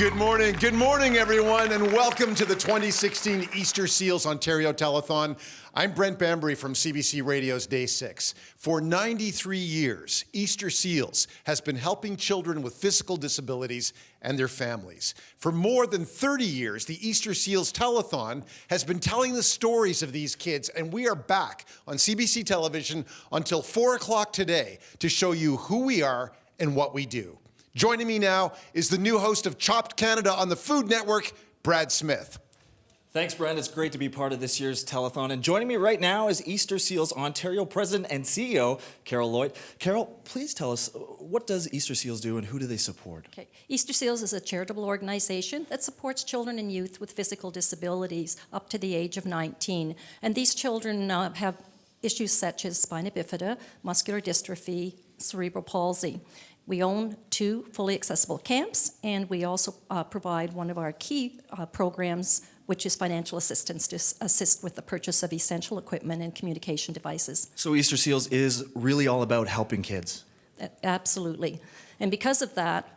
Good morning, everyone, and welcome to the 2016 Easter Seals Ontario Telethon. I'm Brent Bambury from CBC Radio's Day 6. For 93 years, Easter Seals has been helping children with physical disabilities and their families. For more than 30 years, the Easter Seals Telethon has been telling the stories of these kids, and we are back on CBC television until 4 o'clock today to show you who we are and what we do. Joining me now is the new host of Chopped Canada on the Food Network, Brad Smith. Thanks, Brent. It's great to be part of this year's telethon. And joining me right now is Easter Seals Ontario President and CEO, Carol Lloyd. Carol, please tell us, what does Easter Seals do and who do they support? Okay. Easter Seals is a charitable organization that supports children and youth with physical disabilities up to the age of 19. And these children have issues such as spina bifida, muscular dystrophy, cerebral palsy. We own 2 fully accessible camps, and we also provide one of our key programs, which is financial assistance to assist with the purchase of essential equipment and communication devices. So Easter Seals is really all about helping kids. Absolutely. And because of that,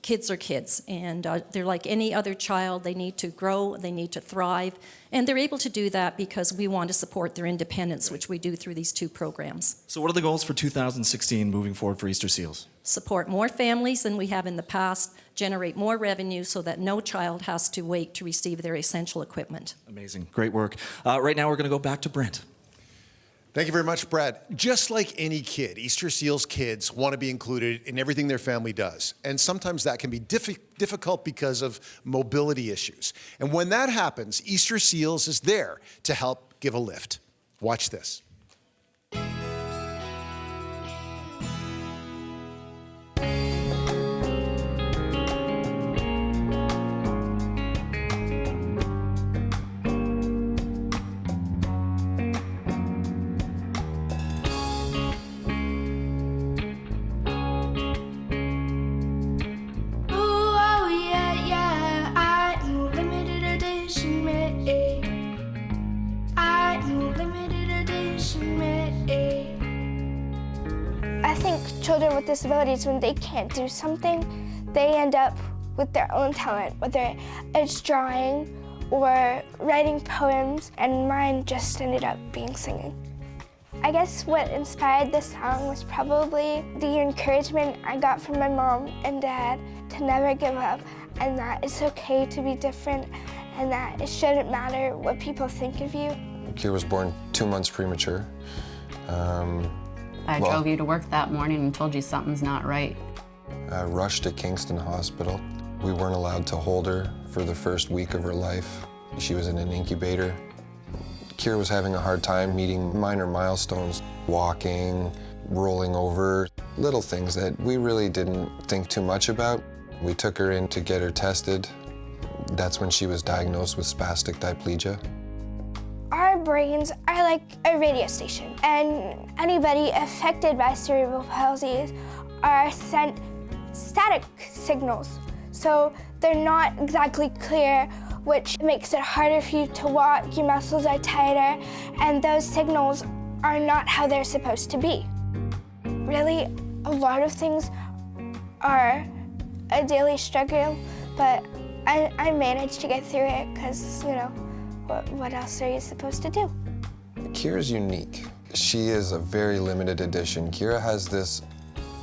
kids are kids, and they're like any other child. They need to grow, they need to thrive, and they're able to do that because we want to support their independence, which we do through these 2 programs. So what are the goals for 2016 moving forward for Easter Seals? Support more families than we have in the past, generate more revenue so that no child has to wait to receive their essential equipment. Amazing. Great work. Right now we're going to go back to Brent. Thank you very much, Brad. Just like any kid, Easter Seals kids want to be included in everything their family does. And sometimes that can be difficult because of mobility issues. And when that happens, Easter Seals is there to help give a lift. Watch this. Children with disabilities, when they can't do something, they end up with their own talent, whether it's drawing or writing poems, and mine just ended up being singing. I guess what inspired this song was probably the encouragement I got from my mom and dad to never give up, and that it's okay to be different, and that it shouldn't matter what people think of you. Kira was born 2 months premature. I drove you to work that morning and told you something's not right. I rushed to Kingston Hospital. We weren't allowed to hold her for the first week of her life. She was in an incubator. Kira was having a hard time meeting minor milestones, walking, rolling over, little things that we really didn't think too much about. We took her in to get her tested. That's when she was diagnosed with spastic diplegia. Our brains are like a radio station, and anybody affected by cerebral palsy are sent static signals. So they're not exactly clear, which makes it harder for you to walk, your muscles are tighter, and those signals are not how they're supposed to be. Really, a lot of things are a daily struggle, but I managed to get through it because, you know, what else are you supposed to do? Kira's unique. She is a very limited edition. Kira has this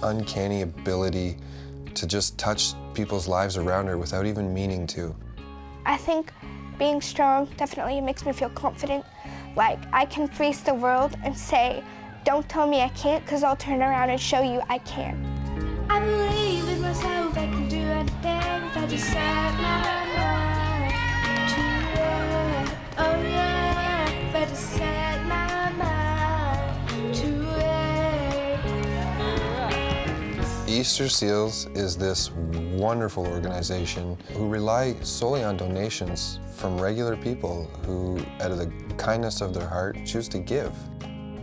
uncanny ability to just touch people's lives around her without even meaning to. I think being strong definitely makes me feel confident. Like, I can face the world and say, don't tell me I can't, because I'll turn around and show you I can. I believe in myself, I can do anything if I just set my mind to it. Oh yeah, if I just set my mind to it. Easter Seals is this wonderful organization who rely solely on donations from regular people who, out of the kindness of their heart, choose to give.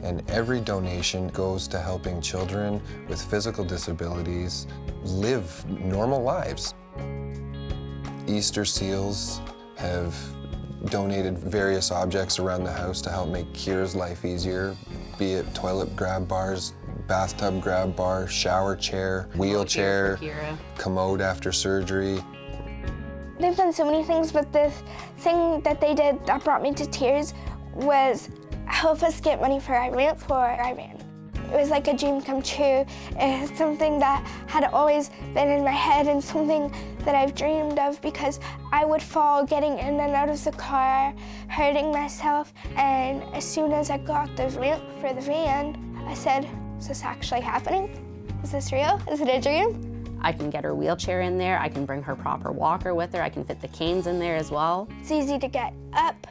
And every donation goes to helping children with physical disabilities live normal lives. Easter Seals have donated various objects around the house to help make Kira's life easier, be it toilet grab bars, bathtub grab bar, shower chair, wheelchair, commode after surgery. They've done so many things, but the thing that they did that brought me to tears was help us get money for our van. It was like a dream come true. It's something that had always been in my head and something that I've dreamed of, because I would fall getting in and out of the car, hurting myself, and as soon as I got the ramp for the van, I said, is this actually happening? Is this real? Is it a dream? I can get her wheelchair in there, I can bring her proper walker with her, I can fit the canes in there as well. It's easy to get up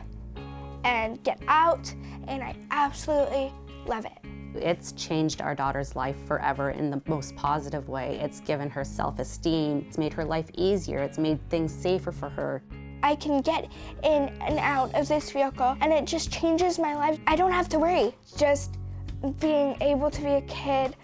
and get out, and I absolutely love it. It's changed our daughter's life forever in the most positive way. It's given her self-esteem, it's made her life easier, it's made things safer for her. I can get in and out of this vehicle, and it just changes my life. I don't have to worry. Just being able to be a kid,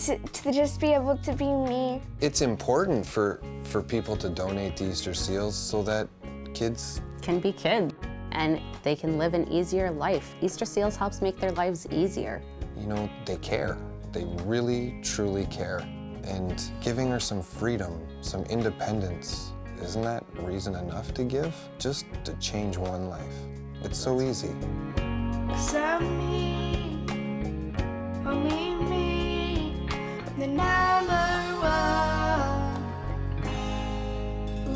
to just be able to be me. It's important for people to donate to Easter Seals so that kids Can be kids, and they can live an easier life. Easter Seals helps make their lives easier. you know, they care. They really, truly care. And giving her some freedom, some independence, isn't that reason enough to give? Just to change one life. It's so easy. 'Cause I'm me, only me, I'm the number one,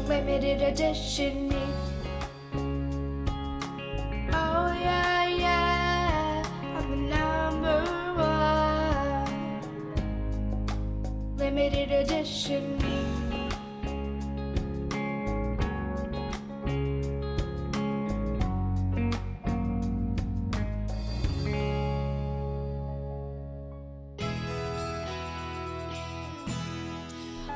limited edition me. Oh yeah, yeah, I'm the number one, limited edition me.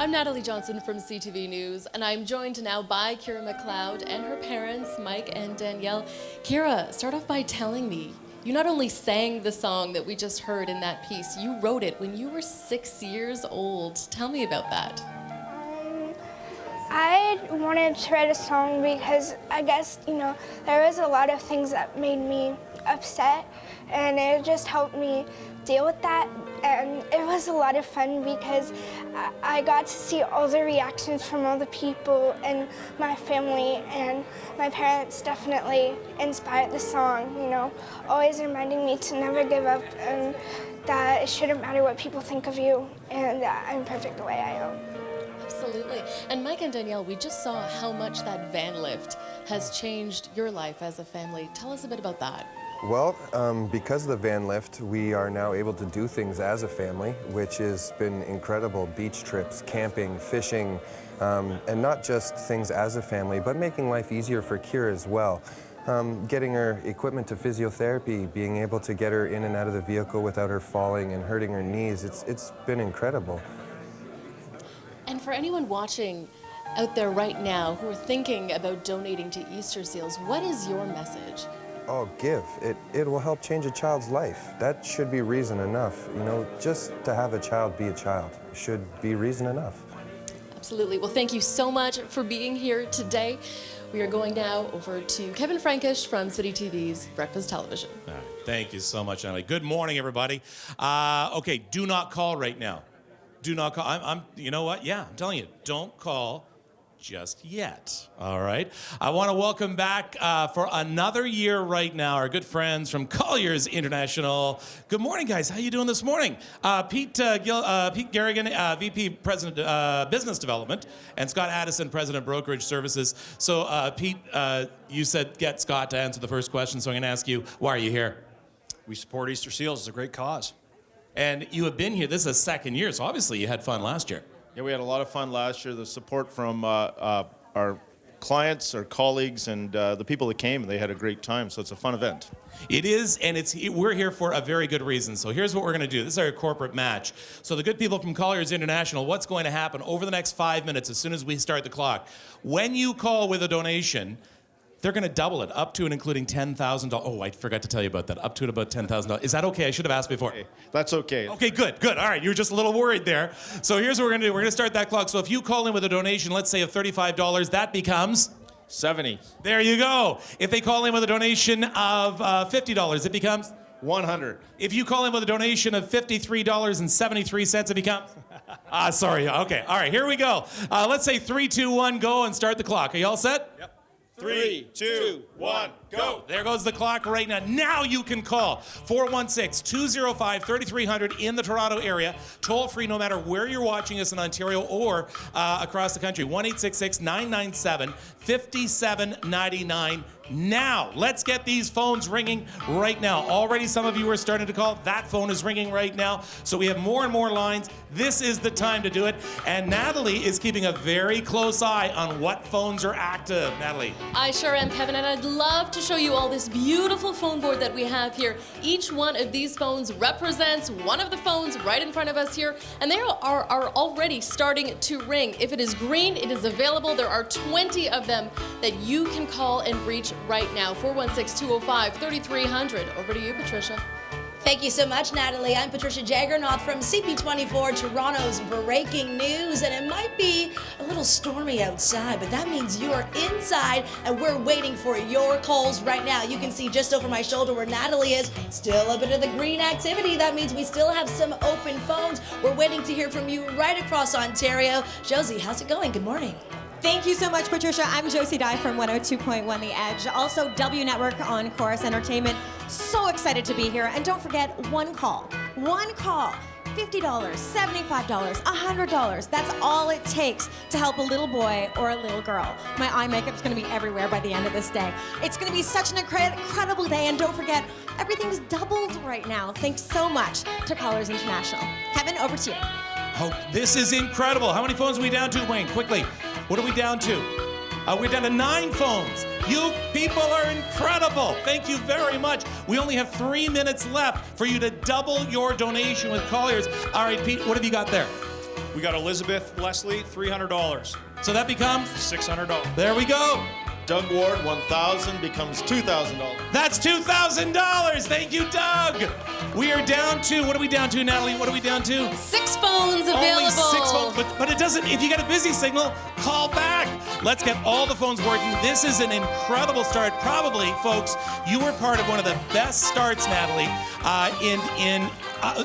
I'm Natalie Johnson from CTV News, and I'm joined now by Kira McLeod and her parents, Mike and Danielle. Kira, start off by telling me, you not only sang the song that we just heard in that piece, you wrote it when you were 6 years old. Tell me about that. I wanted to write a song because I guess, there was a lot of things that made me upset, and it just helped me deal with that. And it was a lot of fun because I got to see all the reactions from all the people and my family, and my parents definitely inspired the song, always reminding me to never give up and that it shouldn't matter what people think of you and that I'm perfect the way I am. Absolutely. And Mike and Danielle, we just saw how much that van lift has changed your life as a family. Tell us a bit about that. Well, because of the van lift, we are now able to do things as a family, which has been incredible. Beach trips, camping, fishing, and not just things as a family, but making life easier for Kira as well. Getting her equipment to physiotherapy, being able to get her in and out of the vehicle without her falling and hurting her knees, it's been incredible. And for anyone watching out there right now who are thinking about donating to Easter Seals, what is your message? Oh, give. It will help change a child's life. That should be reason enough. Just to have a child be a child should be reason enough. Absolutely. Well, thank you so much for being here today. We are going now over to Kevin Frankish from City TV's Breakfast Television. All right. Thank you so much, Natalie. Good morning, everybody. Okay, do not call right now. Do not call. You know what? Yeah, I'm telling you, don't call just yet. All right. I want to welcome back for another year right now our good friends from Colliers International. Good morning, guys. How you doing this morning? Pete Garrigan, VP President Business Development, and Scott Addison, President Brokerage Services. So, Pete, you said get Scott to answer the first question, so I'm going to ask you, why are you here? We support Easter Seals. It's a great cause. And you have been here. This is the second year, so obviously you had fun last year. Yeah, we had a lot of fun last year. The support from our clients, our colleagues, and the people that came, they had a great time. So it's a fun event. It is, and we're here for a very good reason. So here's what we're going to do. This is our corporate match. So the good people from Colliers International, what's going to happen over the next 5 minutes as soon as we start the clock? When you call with a donation, they're going to double it up to and including $10,000. Oh, I forgot to tell you about that. Up to and about $10,000. Is that okay? I should have asked before. Okay, that's okay. Okay, good. All right, you were just a little worried there. So here's what we're going to do. We're going to start that clock. So if you call in with a donation, let's say of $35, that becomes 70. There you go. If they call in with a donation of $50, it becomes 100. If you call in with a donation of $53.73, it becomes Sorry. Okay. All right. Here we go. Let's say 3, 2, 1, go, and start the clock. Are you all set? Yep. 3, 2, 1, go. There goes the clock right now. Now you can call 416-205-3300 in the Toronto area. Toll free no matter where you're watching us in Ontario or across the country. 1-866-997-5799. Now, let's get these phones ringing right now. Already some of you are starting to call. That phone is ringing right now. So we have more and more lines. This is the time to do it. And Natalie is keeping a very close eye on what phones are active. Natalie. I sure am, Kevin, and I'd love to show you all this beautiful phone board that we have here. Each one of these phones represents one of the phones right in front of us here, and they are already starting to ring. If it is green, it is available. There are 20 of them that you can call and reach right now. 416-205-3300. Over to you, Patricia. Thank you so much, Natalie. I'm Patricia Jaggernoth from CP24, Toronto's breaking news, and it might be a little stormy outside, but that means you are inside, and we're waiting for your calls right now. You can see just over my shoulder where Natalie is, still a bit of the green activity. That means we still have some open phones. We're waiting to hear from you right across Ontario. Josie, how's it going? Good morning. Thank you so much, Patricia. I'm Josie Dye from 102.1 The Edge. Also, W Network on Chorus Entertainment. So excited to be here. And don't forget, one call. One call. $50, $75, $100. That's all it takes to help a little boy or a little girl. My eye makeup's going to be everywhere by the end of this day. It's going to be such an incredible day. And don't forget, everything's doubled right now. Thanks so much to Colliers International. Kevin, over to you. Oh, this is incredible. How many phones are we down to, Wayne? Quickly. What are we down to? We're down to 9 phones. You people are incredible. Thank you very much. We only have 3 minutes left for you to double your donation with Colliers. All right, Pete, what have you got there? We got Elizabeth Leslie, $300. So that becomes? $600. There we go. Doug Ward, 1,000 becomes $2,000. That's $2,000. Thank you, Doug. We are down to, what are we down to, Natalie? What are we down to? 6 phones available. Only 6 phones, but it doesn't, if you get a busy signal, call back. Let's get all the phones working. This is an incredible start. Probably, folks, you were part of one of the best starts, Natalie, in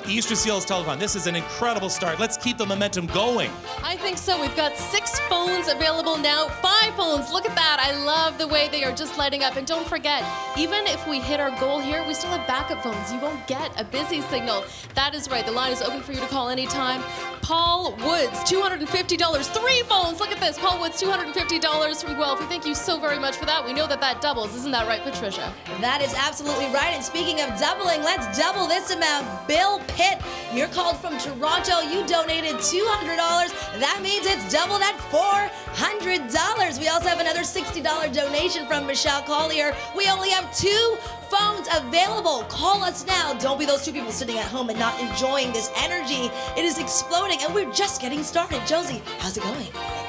Easter Seals Telethon. This is an incredible start. Let's keep the momentum going. I think so. We've got 6 phones available now. 5 phones. Look at that. I love the way they are just lighting up. And don't forget, even if we hit our goal here, we still have backup phones. You won't get a busy signal. That is right. The line is open for you to call anytime. Paul Woods, $250. 3 phones. Look at this. Paul Woods, $250 from Guelph. We thank you so very much for that. We know that that doubles. Isn't that right, Patricia? That is absolutely right. And speaking of doubling, let's double this amount. Bill Pitt, you're called from Toronto. You donated $200. That means it's doubled at $400. We also have another $60 donation from Michelle Collier. We only have 2 phones available. Call us now. Don't be those 2 people sitting at home and not enjoying this energy. It is exploding, and we're just getting started. Josie, how's it going?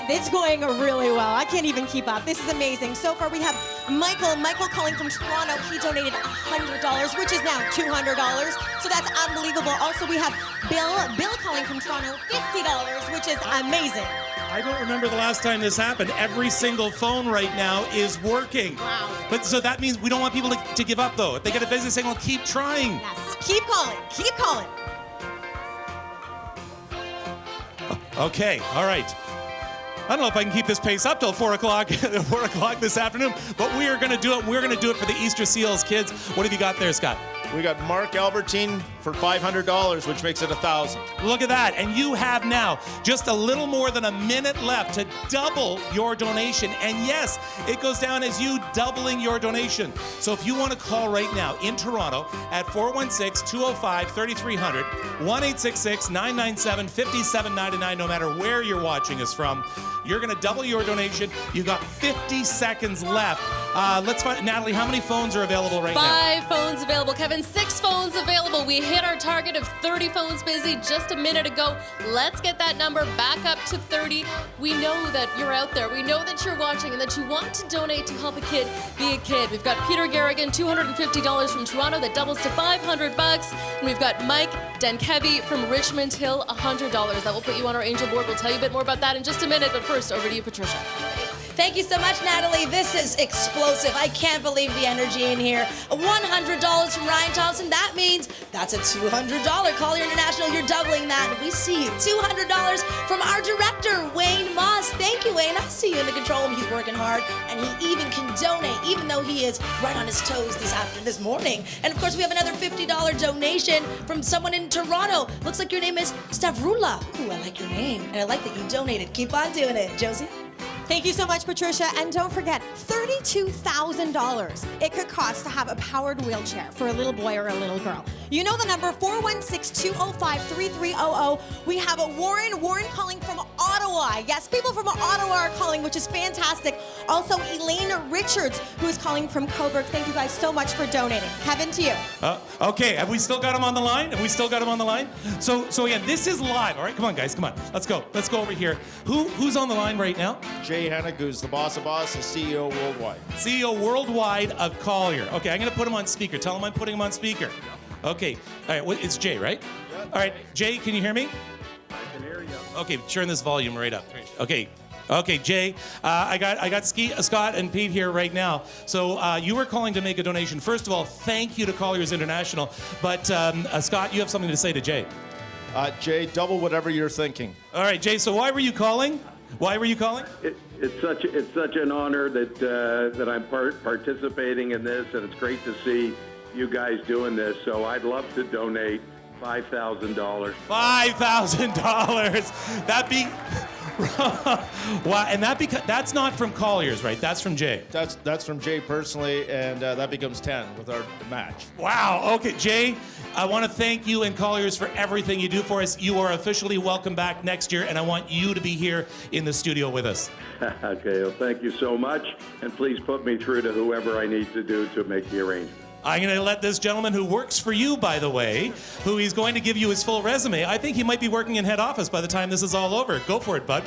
It's going really well. I can't even keep up. This is amazing. So far, we have Michael calling from Toronto. He donated $100, which is now $200. So that's unbelievable. Also, we have Bill calling from Toronto, $50, which is amazing. I don't remember the last time this happened. Every single phone right now is working. Wow. But so that means we don't want people to give up, though. If they get a busy signal, keep trying. Yes, keep calling. Keep calling. Okay, all right. I don't know if I can keep this pace up till 4 o'clock this afternoon, but we are going to do it. We're going to do it for the Easter Seals kids. What have you got there, Scott? We got Mark Albertine for $500, which makes it 1,000. Look at that. And you have now just a little more than a minute left to double your donation. And yes, it goes down as you doubling your donation. So if you want to call right now in Toronto at 416-205-3300, 1-866-997-5799, no matter where you're watching us from, you're going to double your donation. You've got 50 seconds left. Let's find, Natalie, how many phones are available right now? 5 phones available, Kevin. 6 phones available. We hit our target of 30 phones busy just a minute ago. Let's get that number back up to 30. We know that you're out there. We know that you're watching and that you want to donate to help a kid be a kid. We've got Peter Garrigan, $250 from Toronto. That doubles to $500. And we've got Mike Denkevi from Richmond Hill, $100. That will put you on our angel board. We'll tell you a bit more about that in just a minute. But first, over to you, Patricia. Thank you so much, Natalie. This is explosive. I can't believe the energy in here. $100 from Ryan Thompson. That means that's a $200. Collier International, you're doubling that. We see you. $200 from our director, Wayne Moss. Thank you, Wayne. I see you in the control room. He's working hard, and he even can donate, even though he is right on his toes this morning. And of course, we have another $50 donation from someone in Toronto. Looks like your name is Stavrula. Ooh, I like your name, and I like that you donated. Keep on doing it, Josie. Thank you so much, Patricia. And don't forget, $32,000 it could cost to have a powered wheelchair for a little boy or a little girl. You know the number, 416-205-3300. We have a Warren calling from Ottawa. Yes, people from Ottawa are calling, which is fantastic. Also, Elaine Richards, who is calling from Coburg. Thank you guys so much for donating. Kevin, to you. Okay, have we still got him on the line? So again, this is live. All right, come on, guys, come on. Let's go over here. Who's on the line right now? Jay Hennig, who's the boss of boss, the CEO worldwide. CEO worldwide of Collier. Okay, I'm going to put him on speaker. Tell him I'm putting him on speaker. Okay, all right, it's Jay, right? Yep. All right, Jay, can you hear me? I can hear you. Okay, turn this volume right up. Okay, Jay, I got Scott and Pete here right now. So you were calling to make a donation. First of all, thank you to Colliers International. But Scott, you have something to say to Jay. Jay, double whatever you're thinking. All right, Jay, so why were you calling? It's such an honor that I'm participating in this, and it's great to see you guys doing this. So I'd love to donate $5,000. $5,000. Wow, and that's not from Colliers, right? That's from Jay. That's from Jay personally, and that becomes 10 with our match. Wow. Okay, Jay, I want to thank you and Colliers for everything you do for us. You are officially welcome back next year, and I want you to be here in the studio with us. Okay, well, thank you so much, and please put me through to whoever I need to do to make the arrangement. I'm going to let this gentleman who works for you, by the way, who he's going to give you his full resume. I think he might be working in head office by the time this is all over. Go for it, bud.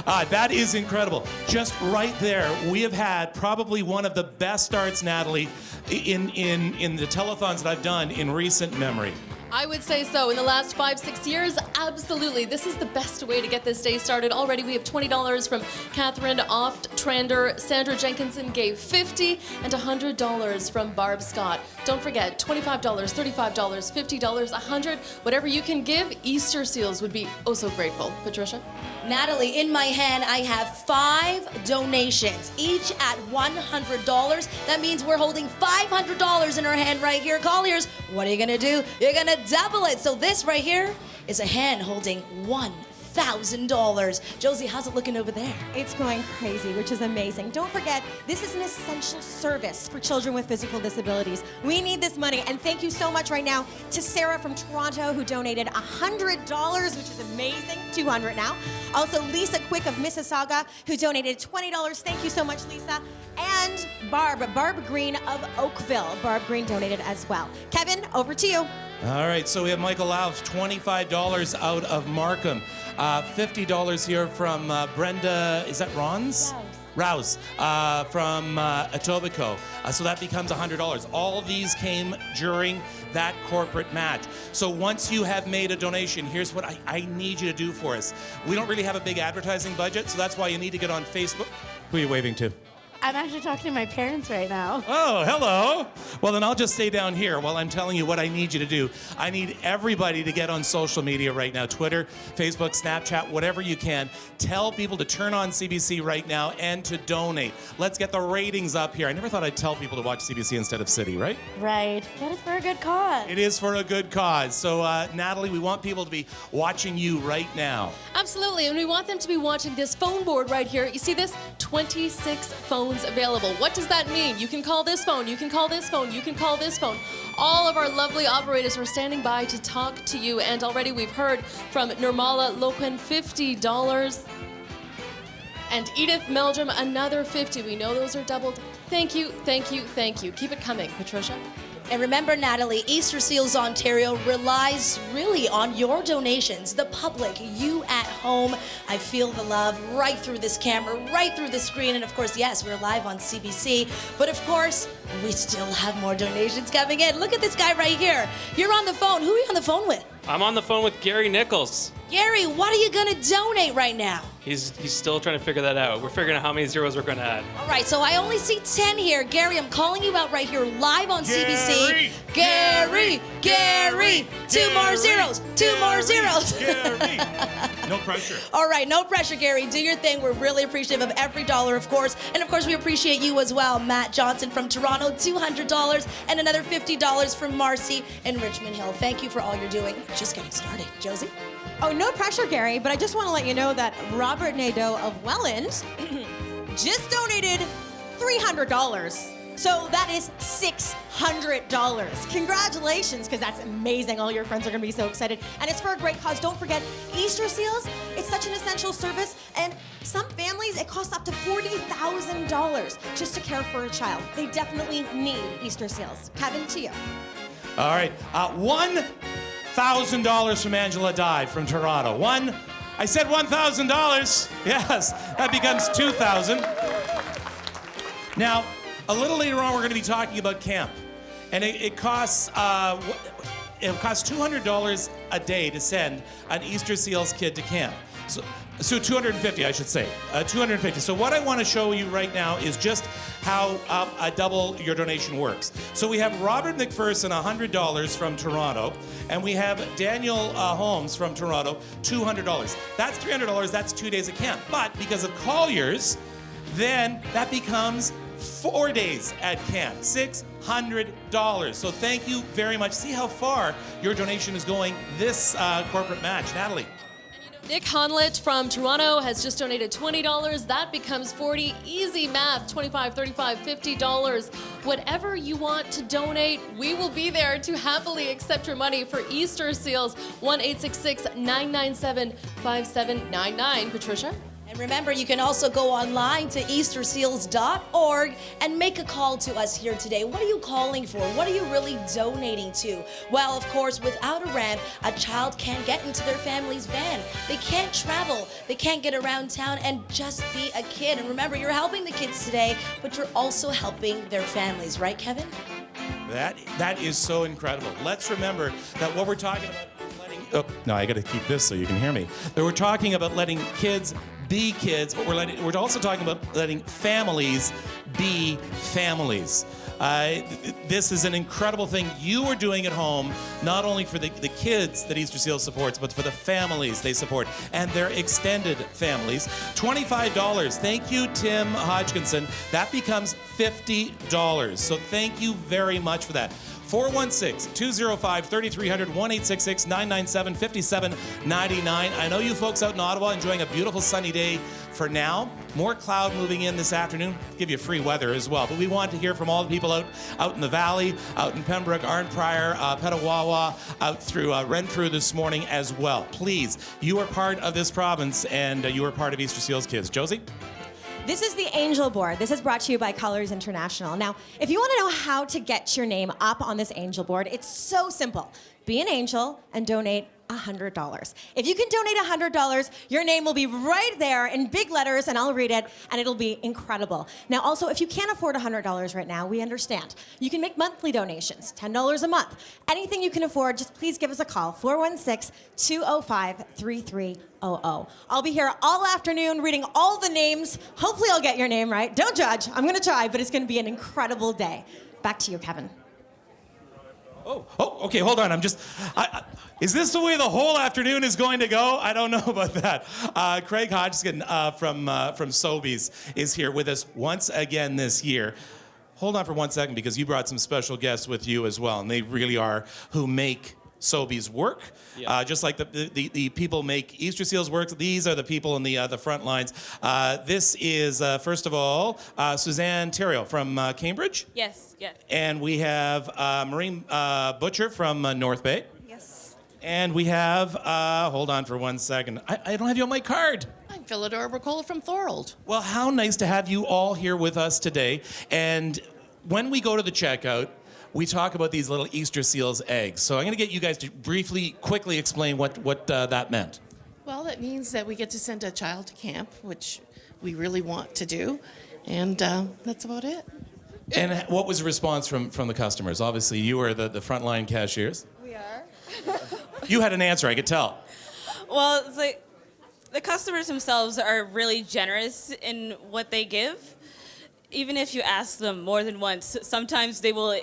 That is incredible. Just right there, we have had probably one of the best starts, Natalie, in the telethons that I've done in recent memory. I would say so. In the last 5-6 years, absolutely. This is the best way to get this day started. Already we have $20 from Catherine Oft-Trander. Sandra Jenkinson gave $50 and $100 from Barb Scott. Don't forget, $25, $35, $50, $100. Whatever you can give, Easter Seals would be oh so grateful. Patricia? Natalie, in my hand, I have 5 donations, each at $100. That means we're holding $500 in our hand right here. Colliers, what are you gonna do? You're gonna double it. So this right here is a hand holding $1,000. Josie, how's it looking over there? It's going crazy, which is amazing. Don't forget, this is an essential service for children with physical disabilities. We need this money, and thank you so much right now to Sarah from Toronto, who donated $100, which is amazing, $200 now. Also, Lisa Quick of Mississauga, who donated $20. Thank you so much, Lisa. And Barb Green of Oakville. Barb Green donated as well. Kevin, over to you. All right, so we have Michael Lauf, $25 out of Markham. $50 here from Brenda, is that Ron's? Rouse from Etobicoke. So that becomes $100. All of these came during that corporate match. So once you have made a donation, here's what I need you to do for us. We don't really have a big advertising budget, so that's why you need to get on Facebook. Who are you waving to? I'm actually talking to my parents right now. Oh, hello. Well, then I'll just stay down here while I'm telling you what I need you to do. I need everybody to get on social media right now. Twitter, Facebook, Snapchat, whatever you can. Tell people to turn on CBC right now and to donate. Let's get the ratings up here. I never thought I'd tell people to watch CBC instead of City, right? Right, but it's for a good cause. It is for a good cause. So, Natalie, we want people to be watching you right now. Absolutely, and we want them to be watching this phone board right here. You see this? 26 phones available. What does that mean? You can call this phone, you can call this phone, you can call this phone. All of our lovely operators are standing by to talk to you, and already we've heard from Nirmala Lopan, $50, and Edith Meldrum, another $50. We know those are doubled. Thank you, thank you, thank you. Keep it coming. Patricia? And remember, Natalie, Easter Seals Ontario relies really on your donations, the public, you at home. I feel the love right through this camera, right through the screen. And of course, yes, we're live on CBC. But of course, we still have more donations coming in. Look at this guy right here. You're on the phone. Who are you on the phone with? I'm on the phone with Gary Nichols. Gary, what are you going to donate right now? He's still trying to figure that out. We're figuring out how many zeros we're going to add. All right, so I only see 10 here. Gary, I'm calling you out right here live on CBC. Gary! Two more zeros. Gary. No pressure. All right, no pressure, Gary. Do your thing. We're really appreciative of every dollar, of course. And of course, we appreciate you as well. Matt Johnson from Toronto, $200, and another $50 from Marcy in Richmond Hill. Thank you for all you're doing. Just getting started. Josie? Oh, no pressure, Gary, but I just want to let you know that Robert Nadeau of Welland just donated $300. So that is $600. Congratulations, because that's amazing. All your friends are going to be so excited. And it's for a great cause. Don't forget, Easter Seals, it's such an essential service. And some families, it costs up to $40,000 just to care for a child. They definitely need Easter Seals. Kevin, to you. All right. $1,000 from Angela Dye from Toronto. I said $1,000. Yes, that becomes $2,000. Now, a little later on, we're going to be talking about camp, and it costs $200 a day to send an Easter Seals kid to camp. So 250, I should say. 250. So what I want to show you right now is just how a double your donation works. So we have Robert McPherson, $100 from Toronto, and we have Daniel Holmes from Toronto, $200. That's $300. That's 2 days of camp. But because of Colliers, then that becomes 4 days at camp, $600. So thank you very much. See how far your donation is going this corporate match. Natalie. Nick Honlet from Toronto has just donated $20. That becomes $40. Easy math, $25, $35, $50. Whatever you want to donate, we will be there to happily accept your money for Easter Seals. 1-866-997-5799. Patricia? And remember, you can also go online to easterseals.org and make a call to us here today. What are you calling for? What are you really donating to? Well, of course, without a ramp, a child can't get into their family's van. They can't travel. They can't get around town and just be a kid. And remember, you're helping the kids today, but you're also helping their families, right, Kevin? That is so incredible. Let's remember that what we're talking about is letting... Oh, no, I got to keep this so you can hear me. That we're talking about letting kids be kids, but we're also talking about letting families be families. This is an incredible thing you are doing at home, not only for the kids that Easter Seals supports, but for the families they support and their extended families. $25. Thank you, Tim Hodgkinson. That becomes $50. So thank you very much for that. 416-205-3300, 1-866-997-5799. I know you folks out in Ottawa enjoying a beautiful sunny day for now. More cloud moving in this afternoon. Give you free weather as well. But we want to hear from all the people out in the valley, out in Pembroke, Arnprior, Petawawa, out through Renfrew this morning as well. Please, you are part of this province and you are part of Easter Seals Kids. Josie? This is the Angel Board. This is brought to you by Colliers International. Now, if you want to know how to get your name up on this Angel Board, it's so simple. Be an angel and donate $100. If you can donate $100, your name will be right there in big letters, and I'll read it, and it'll be incredible. Now, also, if you can't afford $100 right now, we understand. You can make monthly donations, $10 a month. Anything you can afford, just please give us a call, 416-205-3300. I'll be here all afternoon reading all the names. Hopefully I'll get your name right. Don't judge. I'm going to try, but it's going to be an incredible day. Back to you, Kevin. Oh, okay, hold on. Is this the way the whole afternoon is going to go? I don't know about that. Craig Hodgson from Sobeys is here with us once again this year. Hold on for 1 second, because you brought some special guests with you as well, and they really are who make Sobeys work. Yeah. Just like the people make Easter Seals work, these are the people in the front lines. This is, first of all, Suzanne Theriault from Cambridge. Yes. And we have Maureen Butcher from North Bay. Yes. And we have, hold on for 1 second. I don't have you on my card. I'm Philidor Bricola from Thorold. Well, how nice to have you all here with us today. And when we go to the checkout, we talk about these little Easter Seals eggs. So I'm going to get you guys to quickly explain what that meant. Well, that means that we get to send a child to camp, which we really want to do. And that's about it. And what was the response from the customers? Obviously, you were the frontline cashiers. We are. You had an answer, I could tell. Well, it's like, the customers themselves are really generous in what they give. Even if you ask them more than once, sometimes they will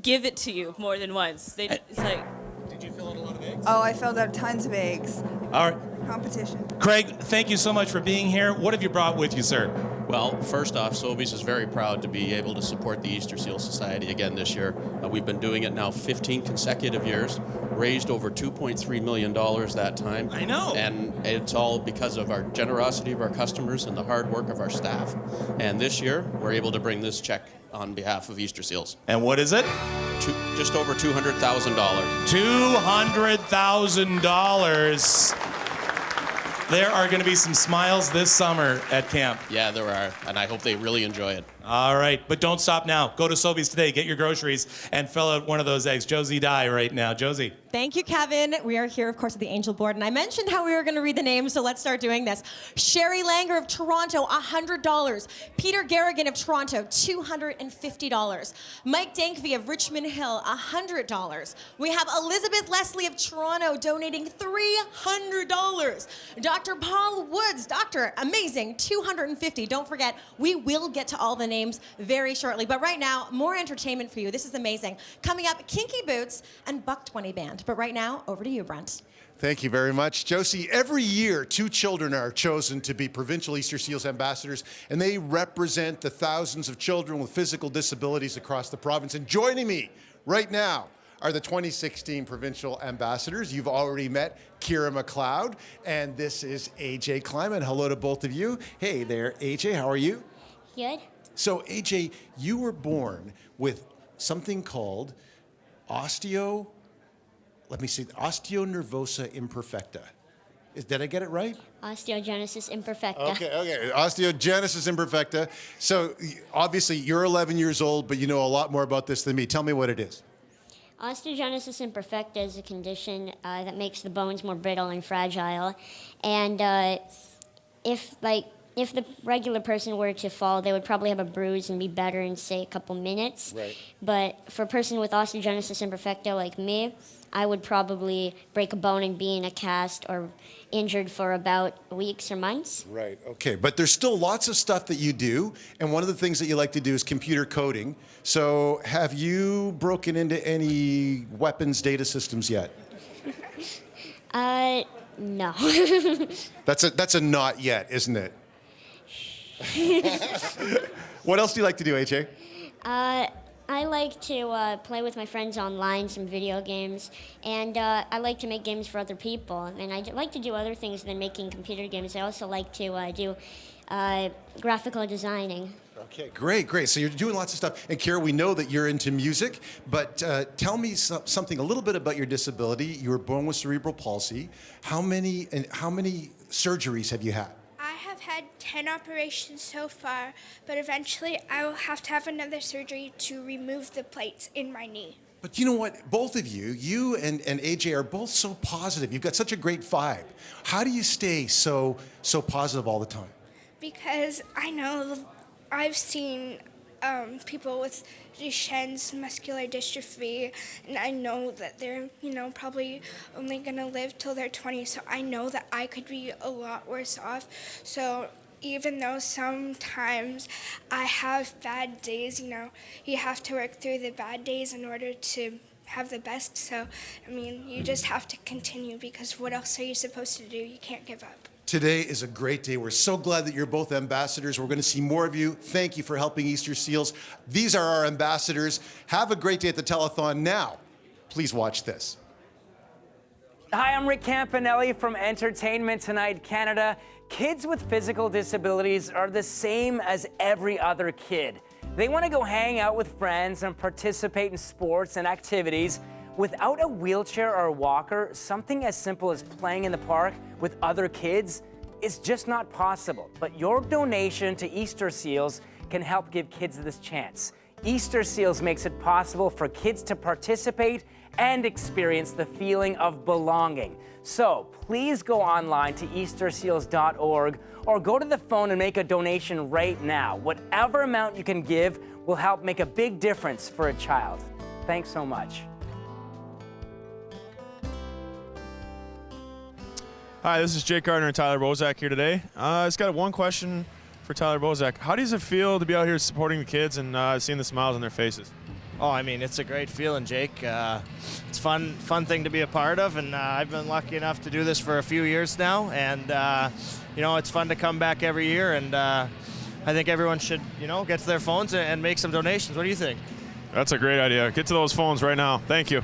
give it to you more than once. It's like. Did you fill out a lot of eggs? Oh, I filled out tons of eggs. All right. Competition. Craig, thank you so much for being here. What have you brought with you, sir? Well, first off, Sobeys is very proud to be able to support the Easter Seal Society again this year. We've been doing it now 15 consecutive years, raised over $2.3 million that time. I know. And it's all because of our generosity of our customers and the hard work of our staff. And this year, we're able to bring this check on behalf of Easter Seals. And what is it? Just over $200,000. $200,000. There are going to be some smiles this summer at camp. Yeah, there are, and I hope they really enjoy it. All right, but don't stop now. Go to Sobeys today, get your groceries, and fill out one of those eggs. Josie Dye right now. Josie. Thank you, Kevin. We are here, of course, at the Angel Board, and I mentioned how we were going to read the names, so let's start doing this. Sherry Langer of Toronto, $100. Peter Garrigan of Toronto, $250. Mike Dankvey of Richmond Hill, $100. We have Elizabeth Leslie of Toronto donating $300. Dr. Paul Woods, doctor, amazing, $250. Don't forget, we will get to all the names very shortly, but right now, more entertainment for you. This is amazing. Coming up, Kinky Boots and Buck 20 Band. But right now, over to you, Brent. Thank you very much, Josie. Every year, 2 children are chosen to be Provincial Easter Seals ambassadors, and they represent the thousands of children with physical disabilities across the province. And joining me right now are the 2016 Provincial ambassadors. You've already met Kira McLeod, and this is AJ Kleiman. Hello to both of you. Hey there, AJ, how are you? Good. So, AJ, you were born with something called osteonervosa imperfecta. Did I get it right? Osteogenesis imperfecta. Okay. Osteogenesis imperfecta. So, obviously, you're 11 years old, but you know a lot more about this than me. Tell me what it is. Osteogenesis imperfecta is a condition that makes the bones more brittle and fragile. And if the regular person were to fall, they would probably have a bruise and be better in, say, a couple minutes. Right. But for a person with osteogenesis imperfecta like me, I would probably break a bone and be in a cast or injured for about weeks or months. Right, okay. But there's still lots of stuff that you do, and one of the things that you like to do is computer coding. So have you broken into any weapons data systems yet? No. That's a not yet, isn't it? What else do you like to do, AJ? I like to play with my friends online, some video games, and I like to make games for other people. And I like to do other things than making computer games. I also like to do graphical designing. Okay, great. So you're doing lots of stuff. And Kira, we know that you're into music, but tell me something a little bit about your disability. You were born with cerebral palsy. How many surgeries have you had? I have had 10 operations so far, but eventually I will have to have another surgery to remove the plates in my knee. But you know what? Both of you and AJ are both so positive. You've got such a great vibe. How do you stay so positive all the time? Because I know I've seen people with Duchenne's muscular dystrophy, and I know that they're, probably only gonna live till they're 20, so I know that I could be a lot worse off. So even though sometimes I have bad days, you have to work through the bad days in order to have the best. So, you just have to continue, because what else are you supposed to do? You can't give up. Today is a great day. We're so glad that you're both ambassadors. We're going to see more of you. Thank you for helping Easter Seals. These are our ambassadors. Have a great day at the Telethon. Now, please watch this. Hi, I'm Rick Campanelli from Entertainment Tonight Canada. Kids with physical disabilities are the same as every other kid. They want to go hang out with friends and participate in sports and activities. Without a wheelchair or a walker, something as simple as playing in the park with other kids is just not possible. But your donation to Easter Seals can help give kids this chance. Easter Seals makes it possible for kids to participate and experience the feeling of belonging. So please go online to easterseals.org or go to the phone and make a donation right now. Whatever amount you can give will help make a big difference for a child. Thanks so much. Hi, this is Jake Gardner and Tyler Bozak here today. I just got one question for Tyler Bozak. How does it feel to be out here supporting the kids and seeing the smiles on their faces? Oh, I mean, it's a great feeling, Jake. It's a fun thing to be a part of, and I've been lucky enough to do this for a few years now, and it's fun to come back every year, and I think everyone should, get to their phones and make some donations. What do you think? That's a great idea. Get to those phones right now. Thank you.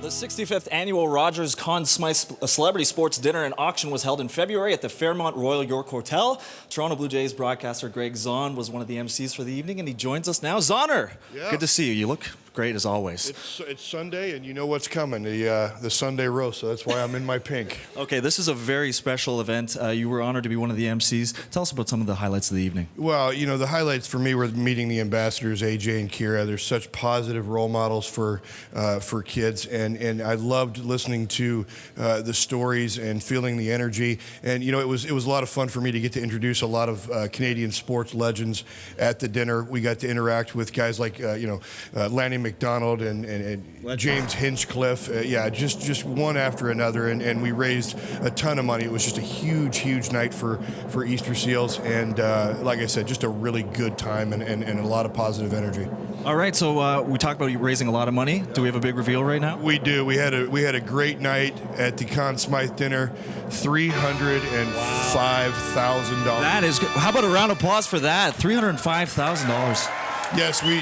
The 65th annual Rogers Conn Smythe Celebrity Sports Dinner and Auction was held in February at the Fairmont Royal York Hotel. Toronto Blue Jays broadcaster Greg Zahn was one of the MCs for the evening, and he joins us now. Zahner, good to see you. You look great as always. It's Sunday, and you know what's coming, the Sunday roast, so that's why I'm in my pink. Okay, this is a very special event. You were honored to be one of the MCs. Tell us about some of the highlights of the evening. Well, the highlights for me were meeting the ambassadors, AJ and Kira. They're such positive role models for kids, and I loved listening to the stories and feeling the energy. And it was a lot of fun for me to get to introduce a lot of Canadian sports legends at the dinner. We got to interact with guys like Lanny McDonald and James Hinchcliffe. Just one after another, and we raised a ton of money. It was just a huge night for Easter Seals, and like I said, just a really good time and a lot of positive energy. All right, so we talked about you raising a lot of money. Do we have a big reveal right now? We do. We had a great night at the Conn Smythe dinner. $305,000. That is good. How about a round of applause for that? $305,000. Yes, we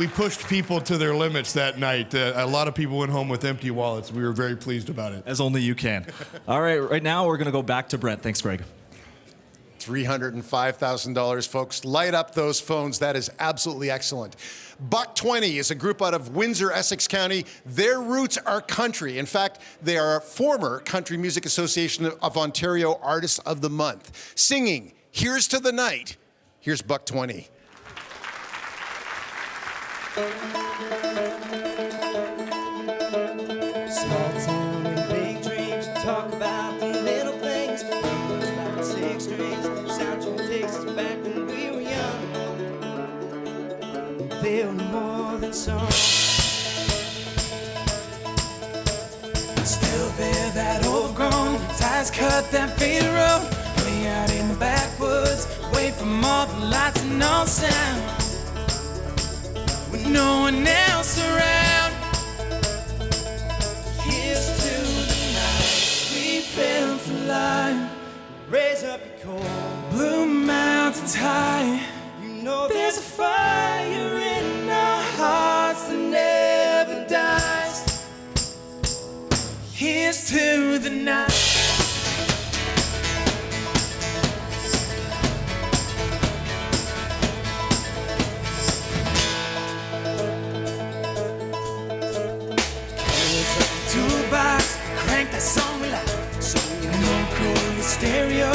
pushed people to their limits that night. A lot of people went home with empty wallets. We were very pleased about it. As only you can. All right now we're going to go back to Brent. Thanks, Greg. $305,000, folks. Light up those phones. That is absolutely excellent. Buck 20 is a group out of Windsor, Essex County. Their roots are country. In fact, they are a former Country Music Association of Ontario Artists of the Month. Singing Here's to the Night. Here's Buck 20. Small town and big dreams, talk about the little things. Numbers like 6 strings, soundtrack takes us back when we were young. They were more than songs. Still bear that overgrown, ties cut that faded road. Way out in the backwoods, away from all the lights and all sound. With no one else around. Here's to the night we felt alive. Raise up your cold blue mountains high. There's a fire in our hearts that never dies. Here's to the night. Toolbox, crank that song loud. So Colliers stereo.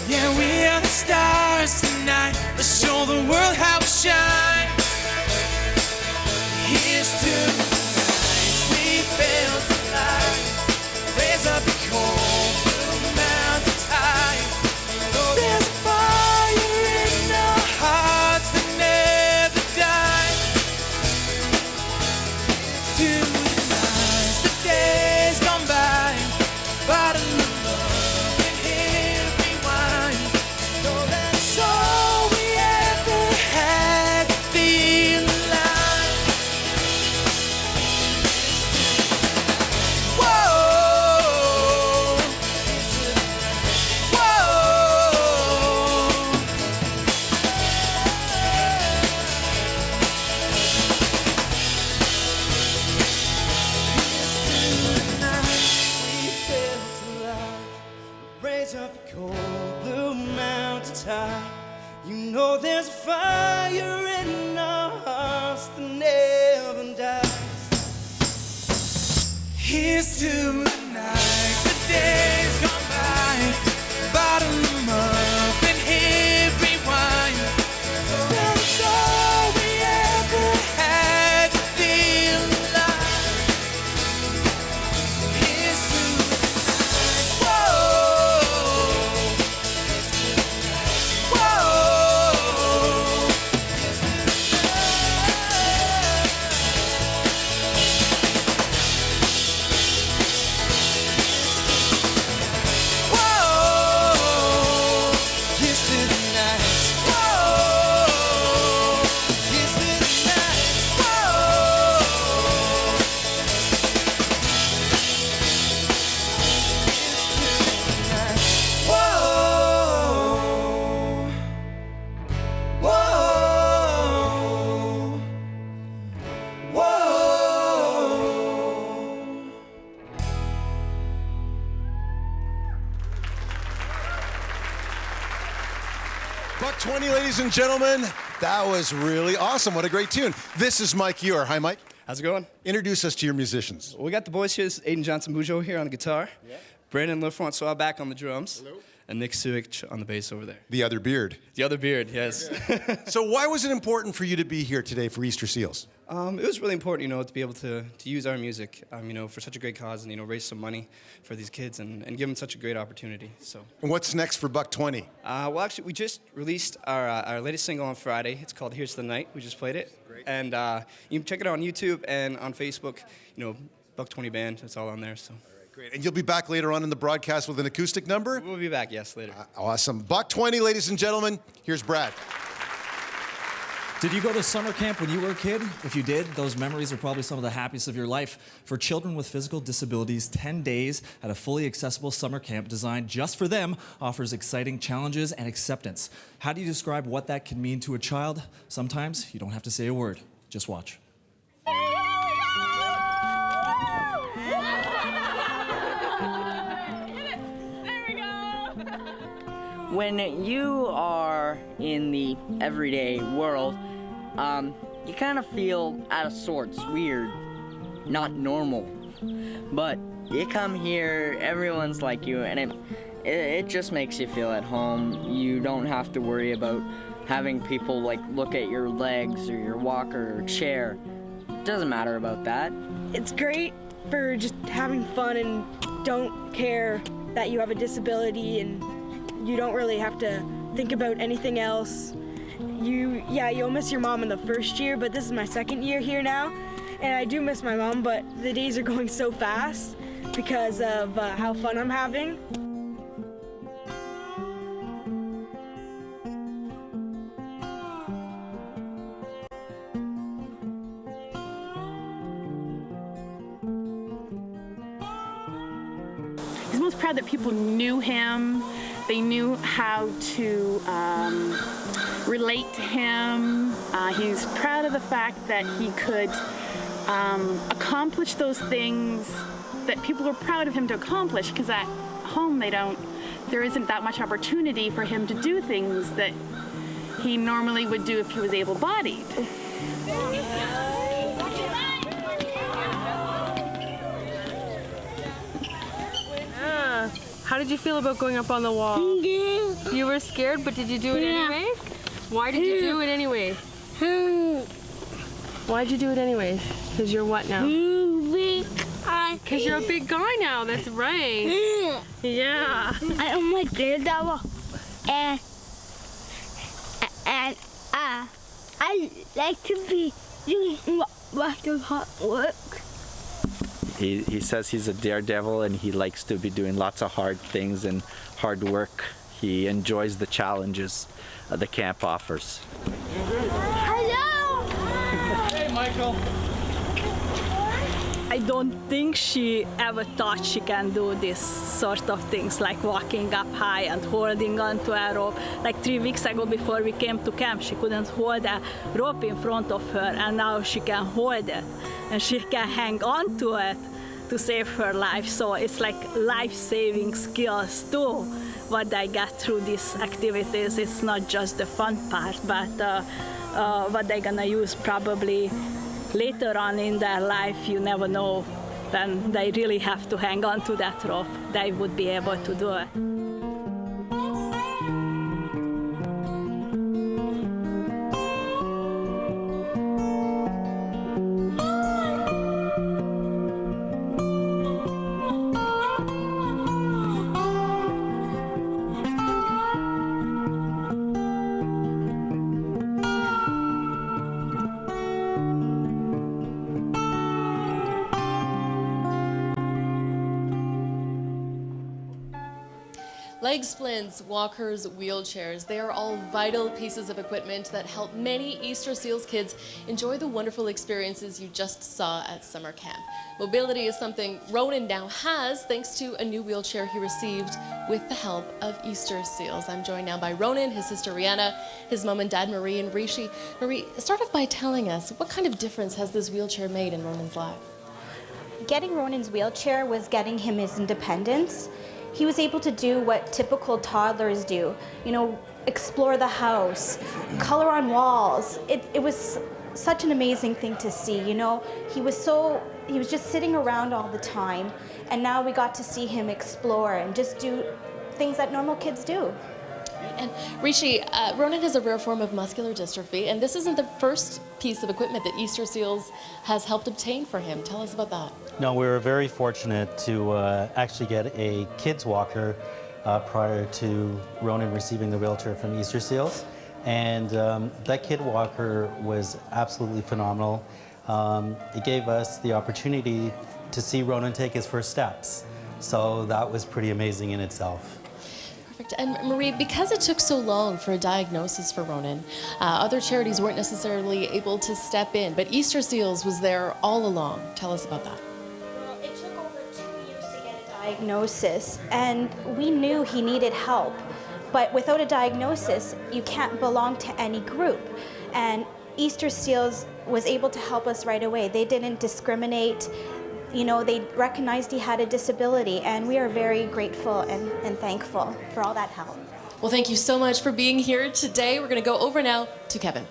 Yeah, we are the stars tonight. Let's show the world how we shine. Here's to the nights we felt alive. Raise up the cold blue mountains high. Oh, there's a fire in our hearts that never die. To the nights, the days gone by. Bottom of love and hit rewind. No, that's all we ever had to feel alive. Whoa, raise up the cold blue mountains high. You know there's a fire in our hearts that never dies. Here's to the nights, the days gone by. Bottom them up and hit rewind. That's all we ever had to feel alive. Here's to the nights, whoa. Whoa. Buck 20, ladies and gentlemen. That was really awesome. What a great tune. This is Mike Ewer. Hi, Mike. How's it going? Introduce us to your musicians. We got the boys here. This is Aiden Johnson-Bujo here on the guitar. Yeah. Brandon LaFrancois back on the drums. Hello. And Nick Suick on the bass over there. The other beard. The other beard, yes. So why was it important for you to be here today for Easter Seals? It was really important, to be able to use our music, for such a great cause and, raise some money for these kids and give them such a great opportunity. So. And what's next for Buck 20? Well, actually, we just released our latest single on Friday. It's called Here's the Night. We just played it. Great. And you can check it out on YouTube and on Facebook, Buck 20 Band. It's all on there, so. Great. And you'll be back later on in the broadcast with an acoustic number? We'll be back, yes, later. Awesome. Buck 20, ladies and gentlemen. Here's Brad. Did you go to summer camp when you were a kid? If you did, those memories are probably some of the happiest of your life. For children with physical disabilities, 10 days at a fully accessible summer camp designed just for them offers exciting challenges and acceptance. How do you describe what that can mean to a child? Sometimes you don't have to say a word. Just watch. When you are in the everyday world, you kind of feel out of sorts, weird, not normal. But you come here, everyone's like you, and it just makes you feel at home. You don't have to worry about having people look at your legs or your walker or chair. It doesn't matter about that. It's great for just having fun and don't care that you have a disability, and you don't really have to think about anything else. You'll miss your mom in the first year, but this is my second year here now, and I do miss my mom, but the days are going so fast because of how fun I'm having. He's most proud that people knew him. They knew how to relate to him. He's proud of the fact that he could accomplish those things that people were proud of him to accomplish, because at home there isn't that much opportunity for him to do things that he normally would do if he was able-bodied. How did you feel about going up on the wall? You were scared, but did you do it anyway? Why did you do it anyway? Why did you do it anyways? Because you're what now? Because you're a big guy now, that's right. Yeah. I am like Daredevil. And I like to be doing lots of hard work. He says he's a daredevil and he likes to be doing lots of hard things and hard work. He enjoys the challenges the camp offers. Hello! Hey, Michael. I don't think she ever thought she can do this sort of things, like walking up high and holding onto a rope. Like 3 weeks ago before we came to camp, she couldn't hold a rope in front of her, and now she can hold it. And she can hang on to it to save her life. So it's like life-saving skills too, what I got through these activities. It's not just the fun part, but what they're gonna use probably later on in their life. You never know. Then they really have to hang on to that rope. They would be able to do it. Leg splints, walkers, wheelchairs, they are all vital pieces of equipment that help many Easter Seals kids enjoy the wonderful experiences you just saw at summer camp. Mobility is something Ronan now has thanks to a new wheelchair he received with the help of Easter Seals. I'm joined now by Ronan, his sister Rihanna, his mom and dad Marie and Rishi. Marie, start off by telling us, what kind of difference has this wheelchair made in Ronan's life? Getting Ronan's wheelchair was getting him his independence. he was able to do what typical toddlers do, you know, explore the house, color on walls. It was such an amazing thing to see, you know. He was just sitting around all the time, and now we got to see him explore and just do things that normal kids do. And Rishi, Ronan has a rare form of muscular dystrophy, and this isn't the first piece of equipment that Easter Seals has helped obtain for him. Tell us about that. No, we were very fortunate to actually get a kids walker prior to Ronan receiving the wheelchair from Easter Seals. And that kid walker was absolutely phenomenal. It gave us the opportunity to see Ronan take his first steps. So that was pretty amazing in itself. Perfect. And Marie, because it took so long for a diagnosis for Ronan, other charities weren't necessarily able to step in, but Easter Seals was there all along. Tell us about that. Well, it took over 2 years to get a diagnosis, and we knew he needed help. But without a diagnosis, you can't belong to any group. And Easter Seals was able to help us right away. They didn't discriminate. You know, they recognized he had a disability, and we are very grateful and thankful for all that help. Well, thank you so much for being here today. We're going to go over now to Kevin.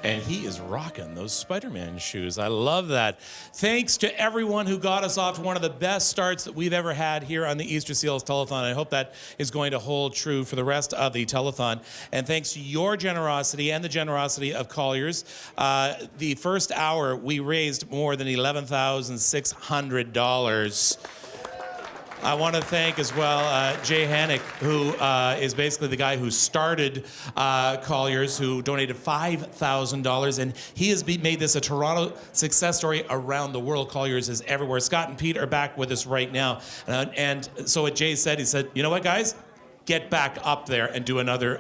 And he is rocking those Spider-Man shoes. I love that. Thanks to everyone who got us off to one of the best starts that we've ever had here on the Easter Seals Telethon. I hope that is going to hold true for the rest of the telethon. And thanks to your generosity and the generosity of Colliers, the first hour we raised more than $11,600. I want to thank as well Jay Hannick, who is basically the guy who started Colliers, who donated $5,000, and he has made this a Toronto success story around the world. Colliers is everywhere. Scott and Pete are back with us right now, and so what Jay said, he said, you know what, guys, get back up there and do another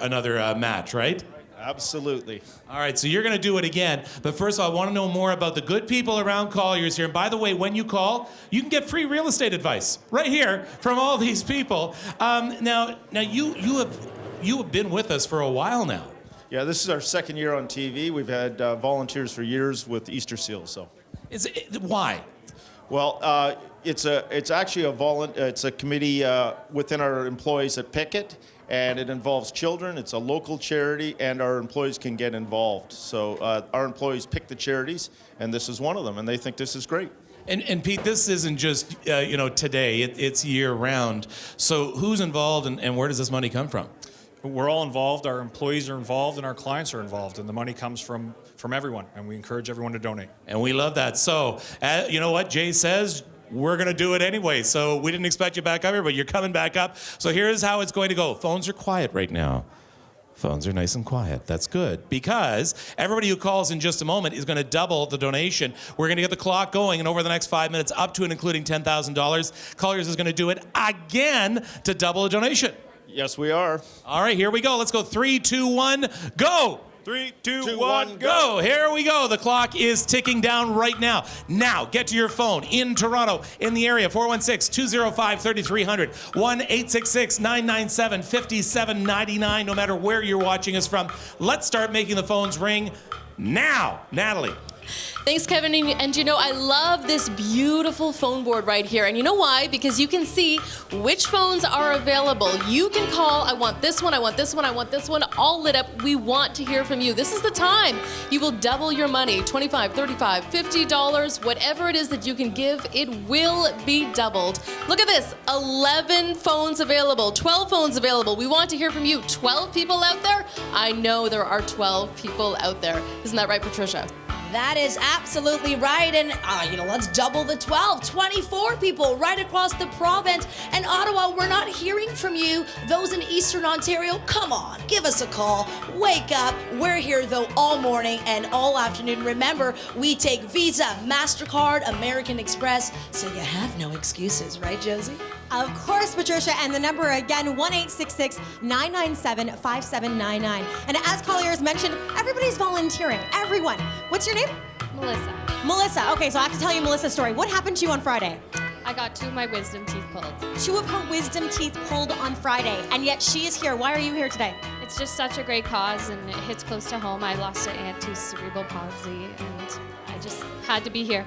match, right? Absolutely. All right, so you're going to do it again. But first of all, I want to know more about the good people around Colliers here. And by the way, when you call, you can get free real estate advice right here from all these people. Now you have been with us for a while now. Yeah, this is our second year on TV. We've had volunteers for years with Easter Seals. So, why? Well, it's actually it's a committee within our employees that pick it. And it involves children. It's a local charity, and our employees can get involved. So our employees pick the charities, and this is one of them, and they think this is great. And Pete, this isn't just today. It's year-round. So who's involved, and where does this money come from? We're all involved. Our employees are involved, and our clients are involved, and the money comes from everyone, and we encourage everyone to donate. And we love that. So you know what Jay says? We're going to do it anyway. So we didn't expect you back up here, but you're coming back up. So here's how it's going to go. Phones are quiet right now. Phones are nice and quiet. That's good, because everybody who calls in just a moment is going to double the donation. We're going to get the clock going, and over the next 5 minutes, up to and including $10,000. Colliers is going to do it again to double the donation. Yes, we are. All right, here we go. Let's go. 3, 2, 1, go. 3, 2, 1, go. Here we go. The clock is ticking down right now. Now, get to your phone in Toronto, in the area, 416-205-3300, 1-866-997-5799, no matter where you're watching us from. Let's start making the phones ring now. Natalie. Thanks, Kevin. And you know, I love this beautiful phone board right here. And you know why? Because you can see which phones are available. You can call, I want this one, I want this one, I want this one, all lit up. We want to hear from you. This is the time. You will double your money, $25, $35, $50, whatever it is that you can give, it will be doubled. Look at this, 11 phones available, 12 phones available. We want to hear from you. 12 people out there? I know there are 12 people out there. Isn't that right, Patricia? That is absolutely right. And, let's double the 12. 24 people right across the province. And Ottawa, we're not hearing from you. Those in Eastern Ontario, come on, give us a call. Wake up. We're here, though, all morning and all afternoon. Remember, we take Visa, MasterCard, American Express, so you have no excuses, right, Josie? Of course, Patricia, and the number again, 1-866-997-5799. And as Colliers mentioned, everybody's volunteering. Everyone. What's your name? Melissa. Melissa. Okay, so I have to tell you Melissa's story. What happened to you on Friday? I got 2 of my wisdom teeth pulled. 2 of her wisdom teeth pulled on Friday, and yet she is here. Why are you here today? It's just such a great cause, and it hits close to home. I lost an aunt to cerebral palsy, and I just had to be here.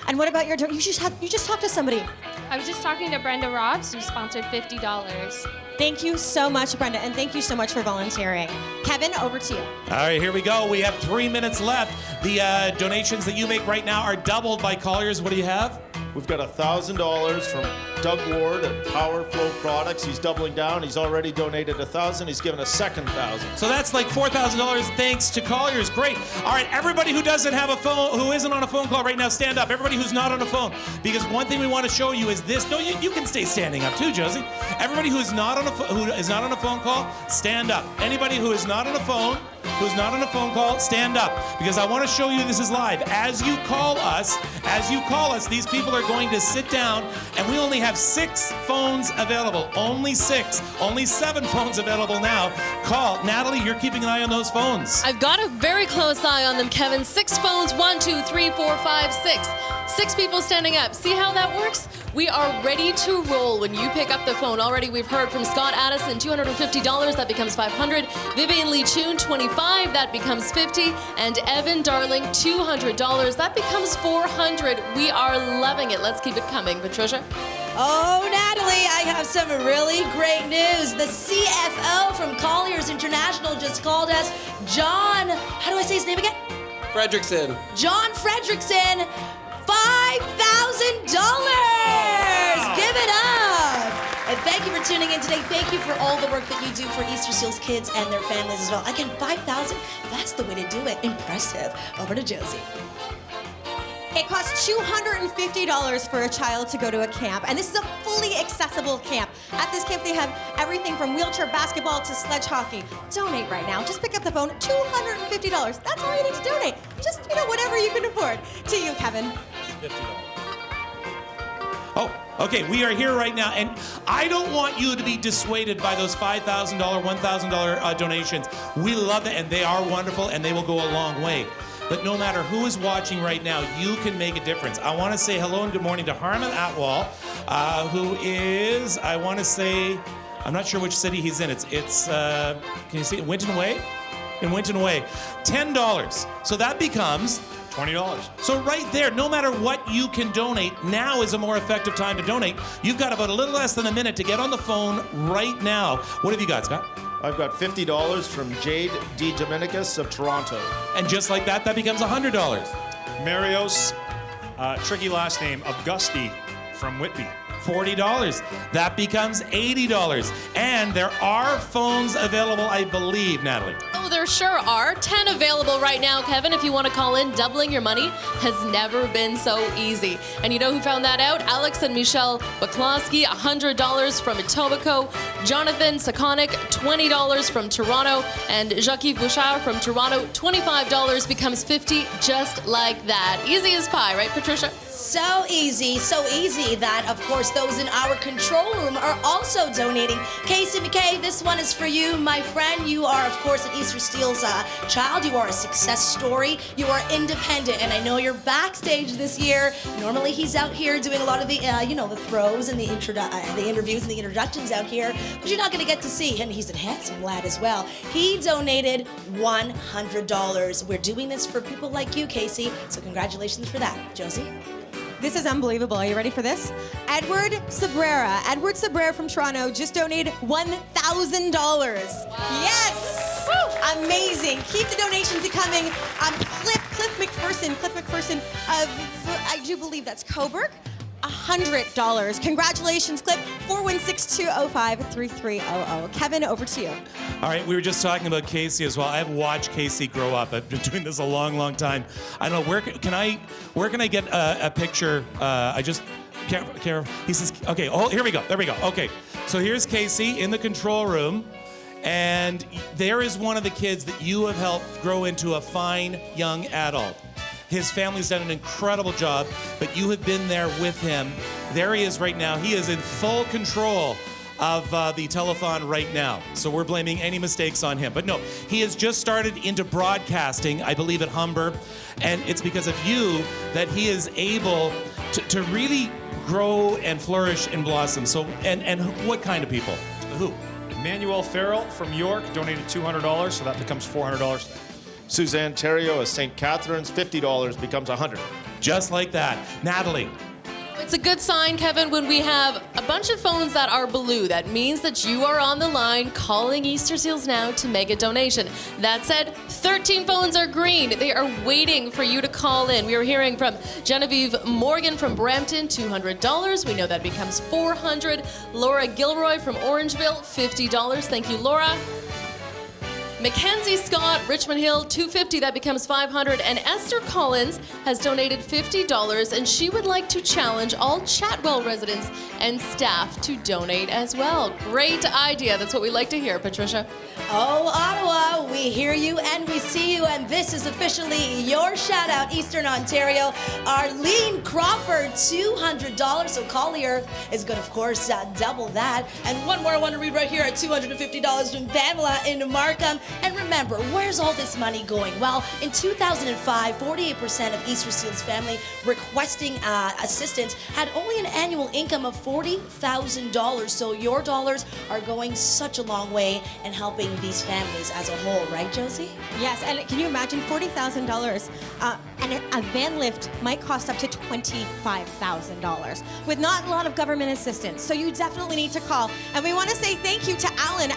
And what about you just talked to somebody. I was just talking to Brenda Robs, who sponsored $50. Thank you so much, Brenda, and thank you so much for volunteering. Kevin, over to you. All right, here we go. We have 3 minutes left. The donations that you make right now are doubled by Colliers. What do you have? We've got $1,000 from Doug Ward at Power Flow Products. He's doubling down. He's already donated $1,000. He's given a second $1,000. So that's like $4,000 thanks to Colliers. Great. All right, everybody who doesn't have a phone, who isn't on a phone call right now, stand up. Everybody who's not on a phone, because one thing we want to show you is this. No, you can stay standing up too, Josie. Everybody who is not on a phone call, stand up. Anybody who is not on a phone, call, stand up, because I want to show you this is live. As you call us, these people are going to sit down, and we only have 6 phones available. Only 6. Only 7 phones available now. Call. Natalie, you're keeping an eye on those phones. I've got a very close eye on them, Kevin. 6 phones, 1, 2, 3, 4, 5, 6. 6 people standing up. See how that works? We are ready to roll when you pick up the phone. Already we've heard from Scott Addison, $250, that becomes $500. Vivian Lee Chun, $25, that becomes $50. And Evan Darling, $200, that becomes $400. We are loving it. Let's keep it coming. Patricia? Oh, Natalie, I have some really great news. The CFO from Colliers International just called us. John, how do I say his name again? Fredrickson. John Fredrickson, $5,000! Give it up! And thank you for tuning in today. Thank you for all the work that you do for Easter Seals kids and their families as well. Again, $5,000, that's the way to do it. Impressive. Over to Josie. It costs $250 for a child to go to a camp, and this is a fully accessible camp. At this camp, they have everything from wheelchair basketball to sledge hockey. Donate right now. Just pick up the phone. $250. That's all you need to donate. Just, whatever you can afford. To you, Kevin. $50. Oh, okay, we are here right now, and I don't want you to be dissuaded by those $5,000, $1,000 donations. We love it, and they are wonderful, and they will go a long way. But no matter who is watching right now, you can make a difference. I want to say hello and good morning to Harman Atwal, who is, I want to say, I'm not sure which city he's in. It's can you see it? Winton Way? In Winton Way. $10. So that becomes $20. So right there, no matter what you can donate, now is a more effective time to donate. You've got about a little less than a minute to get on the phone right now. What have you got, Scott? I've got $50 from Jade D. Dominicus of Toronto. And just like that, that becomes $100. Marios, tricky last name, Augusti from Whitby. $40. That becomes $80. And there are phones available, I believe, Natalie. Oh, there sure are. 10 available right now, Kevin, if you want to call in. Doubling your money has never been so easy. And you know who found that out? Alex and Michelle Baklowski, $100 from Etobicoke. Jonathan Sakonik, $20 from Toronto. And Jacques Bouchard from Toronto, $25 becomes $50, just like that. Easy as pie, right, Patricia? So easy that, of course, those in our control room are also donating. Casey McKay, this one is for you, my friend. You are, of course, an Easter Steel's child. You are a success story. You are independent, and I know you're backstage this year. Normally, he's out here doing a lot of the, the throws and the interviews and the introductions out here, but you're not going to get to see him. He's a handsome lad as well. He donated $100. We're doing this for people like you, Casey, so congratulations for that. Josie? This is unbelievable. Are you ready for this? Edward Sabrera. Edward Sabrera from Toronto just donated $1,000. Wow. Yes! Woo! Amazing. Keep the donations coming. Cliff McPherson of, I do believe that's Coburg. $100. Congratulations, Cliff. 416-205-3300. Kevin, over to you. All right, we were just talking about Casey as well. I've watched Casey grow up. I've been doing this a long, long time. I don't know, where can I get a picture? I just can't. He says, okay, oh, here we go. There we go. Okay, so here's Casey in the control room. And there is one of the kids that you have helped grow into a fine young adult. His family's done an incredible job, but you have been there with him. There he is right now. He is in full control of the telethon right now. So we're blaming any mistakes on him. But no, he has just started into broadcasting, I believe at Humber. And it's because of you that he is able to really grow and flourish and blossom. So, and what kind of people? Who? Manuel Farrell from York donated $200, so that becomes $400. Suzanne Terrio of St. Catharines, $50 becomes $100. Just like that. Natalie. It's a good sign, Kevin, when we have a bunch of phones that are blue. That means that you are on the line calling Easter Seals now to make a donation. That said, 13 phones are green. They are waiting for you to call in. We are hearing from Genevieve Morgan from Brampton, $200. We know that becomes $400. Laura Gilroy from Orangeville, $50. Thank you, Laura. Mackenzie Scott, Richmond Hill, $250, that becomes $500. And Esther Collins has donated $50, and she would like to challenge all Chatwell residents and staff to donate as well. Great idea. That's what we like to hear, Patricia. Oh, Ottawa, we hear you and we see you, and this is officially your shout out, Eastern Ontario. Arlene Crawford, $200. So Collier is going to, of course, double that. And one more I want to read right here at $250 from Pamela in Markham. And remember, where's all this money going? Well, in 2005, 48% of Easter Seals family requesting assistance had only an annual income of $40,000. So your dollars are going such a long way in helping these families as a whole, right, Josie? Yes, and can you imagine $40,000? And a van lift might cost up to $25,000 with not a lot of government assistance. So you definitely need to call. And we want to say thank you to Alan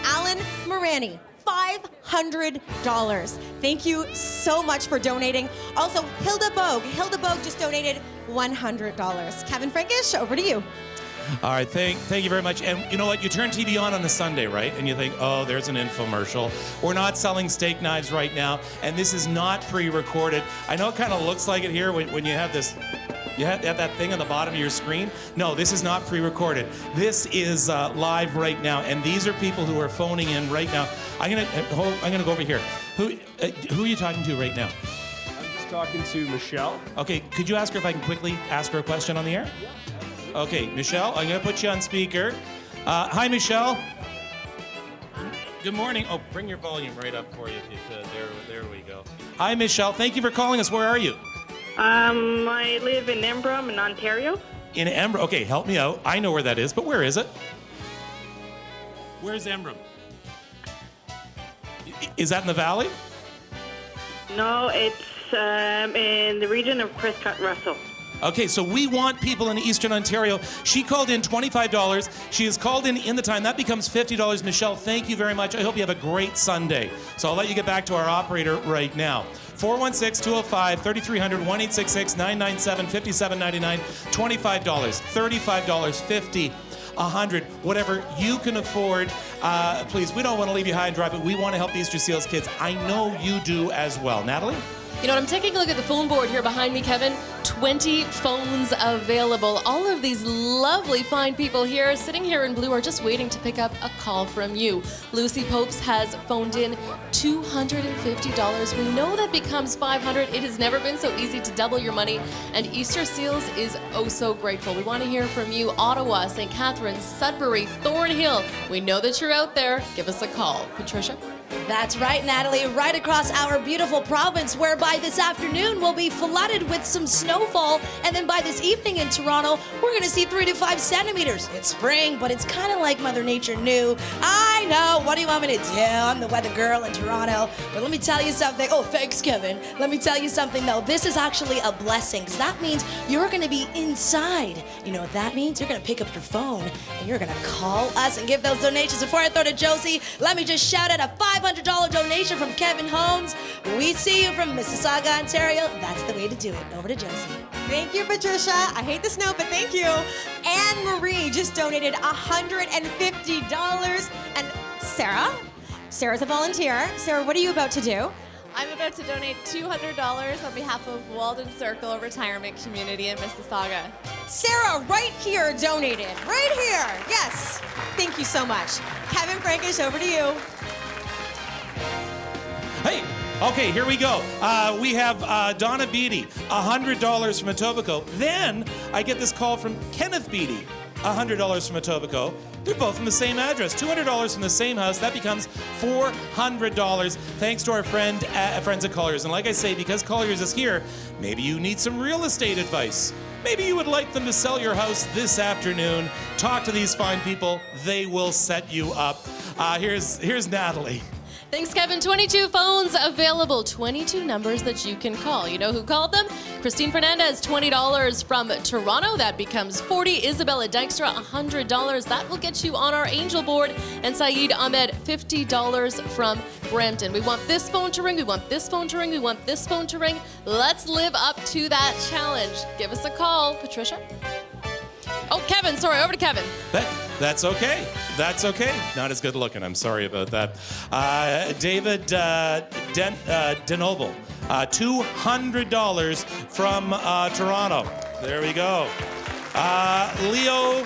Morani. $500. Thank you so much for donating. Also, Hilda Bogue just donated $100. Kevin Frankish, over to you. All right, thank you very much. And you know what? You turn TV on a Sunday, right? And you think, oh, there's an infomercial. We're not selling steak knives right now, and this is not pre-recorded. I know it kind of looks like it here when you have this. You have that thing on the bottom of your screen. No, this is not pre-recorded. This is live right now, and these are people who are phoning in right now. I'm gonna go over here. Who are you talking to right now? I'm just talking to Michelle. Okay, could you ask her if I can quickly ask her a question on the air? Okay, Michelle, I'm gonna put you on speaker. Hi, Michelle. Good morning. Oh, bring your volume right up for you if you could. There we go. Hi, Michelle. Thank you for calling us. Where are you? I live in Embrum in Ontario. In Embrum. Okay, help me out. I know where that is, but where is it? Where's Embrum? Is that in the valley? No, it's in the region of Prescott-Russell. Okay, so we want people in Eastern Ontario. She called in $25. She has called in the time. That becomes $50. Michelle, thank you very much. I hope you have a great Sunday. So I'll let you get back to our operator right now. 416-205-3300, 1-866-997-5799, $25, $35, $50, $100, whatever you can afford. Please, we don't want to leave you high and dry, but we want to help the Easter Seals kids. I know you do as well. Natalie? You know what, I'm taking a look at the phone board here behind me, Kevin. 20 phones available. All of these lovely, fine people here, sitting here in blue, are just waiting to pick up a call from you. Lucy Popes has phoned in $250. We know that becomes $500. It has never been so easy to double your money, and Easter Seals is oh so grateful. We want to hear from you. Ottawa, St. Catharines, Sudbury, Thornhill. We know that you're out there. Give us a call. Patricia? That's right, Natalie. Right across our beautiful province, whereby this afternoon we'll be flooded with some snowfall, and then by this evening in Toronto, we're going to see 3 to 5 centimeters. It's spring, but it's kind of like Mother Nature knew. I know. What do you want me to do? I'm the weather girl in Toronto. But let me tell you something. Oh, thanks, Kevin. Let me tell you something, though. This is actually a blessing, because that means you're going to be inside. You know what that means? You're going to pick up your phone, and you're going to call us and give those donations. Before I throw to Josie, let me just shout out a $500 donation from Kevin Holmes. We see you from Mississauga, Ontario. That's the way to do it. Over to Josie. Thank you, Patricia. I hate the snow, but thank you. Anne Marie just donated $150. And Sarah's a volunteer. Sarah, what are you about to do? I'm about to donate $200 on behalf of Walden Circle Retirement Community in Mississauga. Sarah, right here, donated. Right here. Yes. Thank you so much. Kevin Frankish, over to you. Hey, okay, here we go. We have Donna Beatty, $100 from Etobicoke. Then I get this call from Kenneth Beatty, $100 from Etobicoke. They're both from the same address, $200 from the same house. That becomes $400 thanks to our friends at Colliers. And like I say, because Colliers is here, maybe you need some real estate advice. Maybe you would like them to sell your house this afternoon. Talk to these fine people. They will set you up. Here's Natalie. Thanks, Kevin. 22 phones available, 22 numbers that you can call. You know who called them? Christine Fernandez, $20 from Toronto. That becomes $40. Isabella Dykstra, $100. That will get you on our Angel board. And Saeed Ahmed, $50 from Brampton. We want this phone to ring. We want this phone to ring. We want this phone to ring. Let's live up to that challenge. Give us a call. Patricia? Oh, Kevin. Sorry, over to Kevin. That's okay. That's okay. Not as good looking. I'm sorry about that. David Denoble, $200 from Toronto. There we go. Leo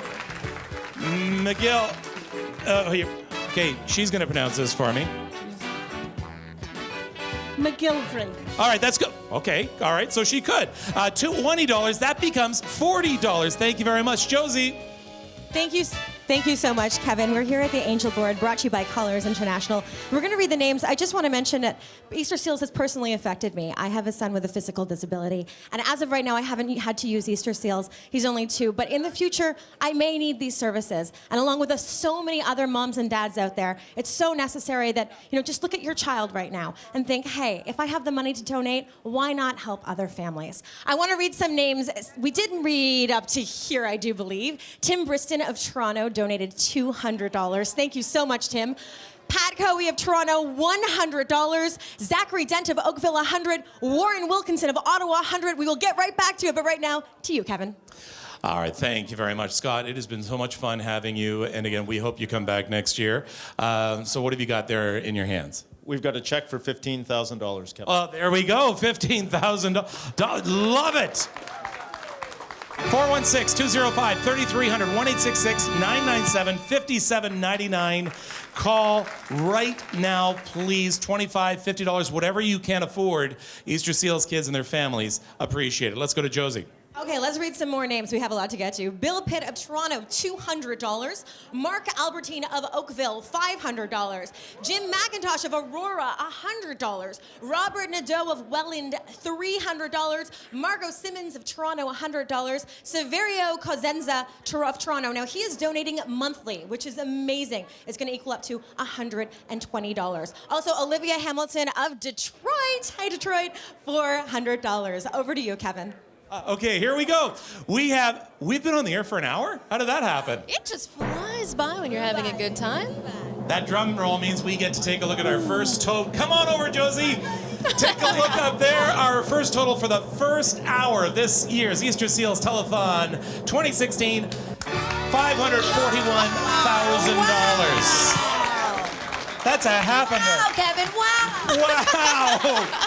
McGill. Okay, she's going to pronounce this for me. McGilvray. All right, that's good. Okay, all right, so she could. $20, that becomes $40. Thank you very much. Josie. Thank you so much, Kevin. We're here at the Angel Board, brought to you by Colliers International. We're going to read the names. I just want to mention that Easter Seals has personally affected me. I have a son with a physical disability, and as of right now, I haven't had to use Easter Seals. He's only 2, but in the future, I may need these services. And along with so many other moms and dads out there, it's so necessary that, just look at your child right now and think, hey, if I have the money to donate, why not help other families? I want to read some names. We didn't read up to here, I do believe. Tim Briston of Toronto donated $200. Thank you so much, Tim. Pat Coey of Toronto, $100. Zachary Dent of Oakville, $100. Warren Wilkinson of Ottawa, $100. We will get right back to it, but right now, to you, Kevin. All right, thank you very much, Scott. It has been so much fun having you, and again, we hope you come back next year. So what have you got there in your hands? We've got a check for $15,000, Kevin. Oh, there we go, $15,000. Love it. 416-205-3300, 1-866-997-5799. Call right now, please. $25, $50, whatever you can afford. Easter Seals kids and their families appreciate it. Let's go to Josie. Okay, let's read some more names. We have a lot to get to. Bill Pitt of Toronto, $200. Mark Albertine of Oakville, $500. Jim McIntosh of Aurora, $100. Robert Nadeau of Welland, $300. Margot Simmons of Toronto, $100. Severio Cosenza of Toronto. Now, he is donating monthly, which is amazing. It's going to equal up to $120. Also, Olivia Hamilton of Detroit, hi Detroit, $400. Over to you, Kevin. Okay, here we go. We've been on the air for an hour? How did that happen? It just flies by when you're having a good time. That drum roll means we get to take a look at our first total. Come on over, Josie. Take a look up there. Our first total for the first hour this year's Easter Seals Telethon 2016, $541,000. That's a half a million. Wow, Kevin, wow. Wow.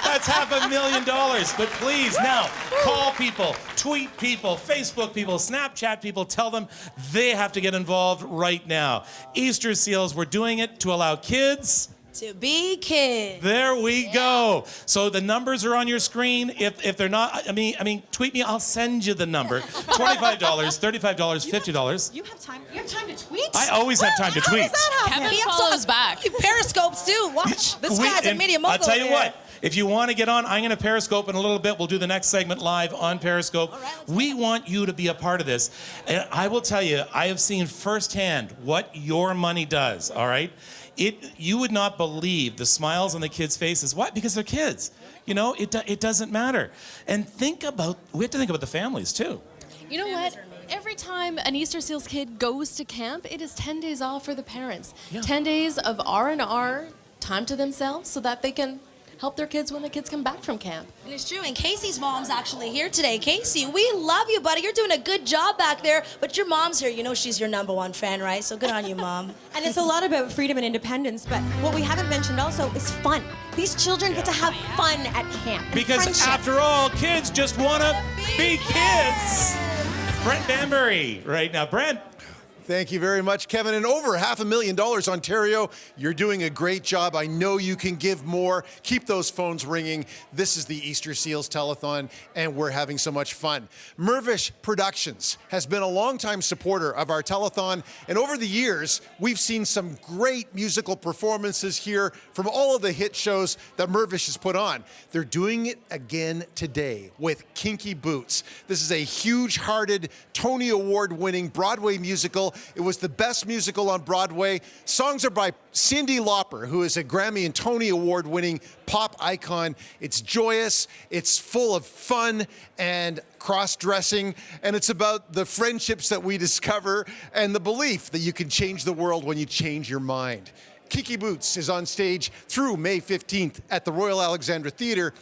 That's $500,000. But please, now, call people, tweet people, Facebook people, Snapchat people. Tell them they have to get involved right now. Easter Seals, we're doing it to allow kids to be kids. There we go. So the numbers are on your screen. If they're not, I mean, tweet me. I'll send you the number. $25, $35, $50. You have time. You have time to tweet? I always have time to tweet. How does that happen? Kevin follows back. He periscopes too. Watch. This guy's a media mogul. I'll tell you here. what. If you want to get on, I'm going to Periscope in a little bit. We'll do the next segment live on Periscope. We want you to be a part of this. And I will tell you, I have seen firsthand what your money does, all right? You would not believe the smiles on the kids' faces. Why? Because they're kids. You know, it doesn't matter. And we have to think about the families, too. You know what? Every time an Easter Seals kid goes to camp, it is 10 days off for the parents. Yeah. 10 days of R&R, time to themselves, so that they can help their kids when the kids come back from camp. And it's true, and Casey's mom's actually here today. Casey, we love you, buddy. You're doing a good job back there, but your mom's here. You know she's your #1 fan, right? So good on you, Mom. And it's a lot about freedom and independence, but what we haven't mentioned also is fun. These children get to have fun at camp. Because friendship. after all, kids just want to be kids. Brent Banbury right now. Brent. Thank you very much, Kevin. And over $500,000, Ontario. You're doing a great job. I know you can give more. Keep those phones ringing. This is the Easter Seals Telethon, and we're having so much fun. Mervish Productions has been a longtime supporter of our telethon, and over the years, we've seen some great musical performances here from all of the hit shows that Mervish has put on. They're doing it again today with Kinky Boots. This is a huge-hearted, Tony Award-winning Broadway musical It was the best musical on Broadway. Songs are by Cyndi Lauper, who is a Grammy and Tony Award-winning pop icon. It's joyous, it's full of fun and cross-dressing, and it's about the friendships that we discover and the belief that you can change the world when you change your mind. Kiki Boots is on stage through May 15th at the Royal Alexandra Theatre.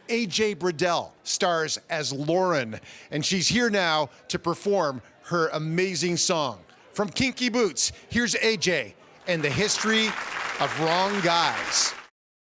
AJ Bradell stars as Lauren, and she's here now to perform her amazing song. From Kinky Boots, here's AJ and the history of wrong guys.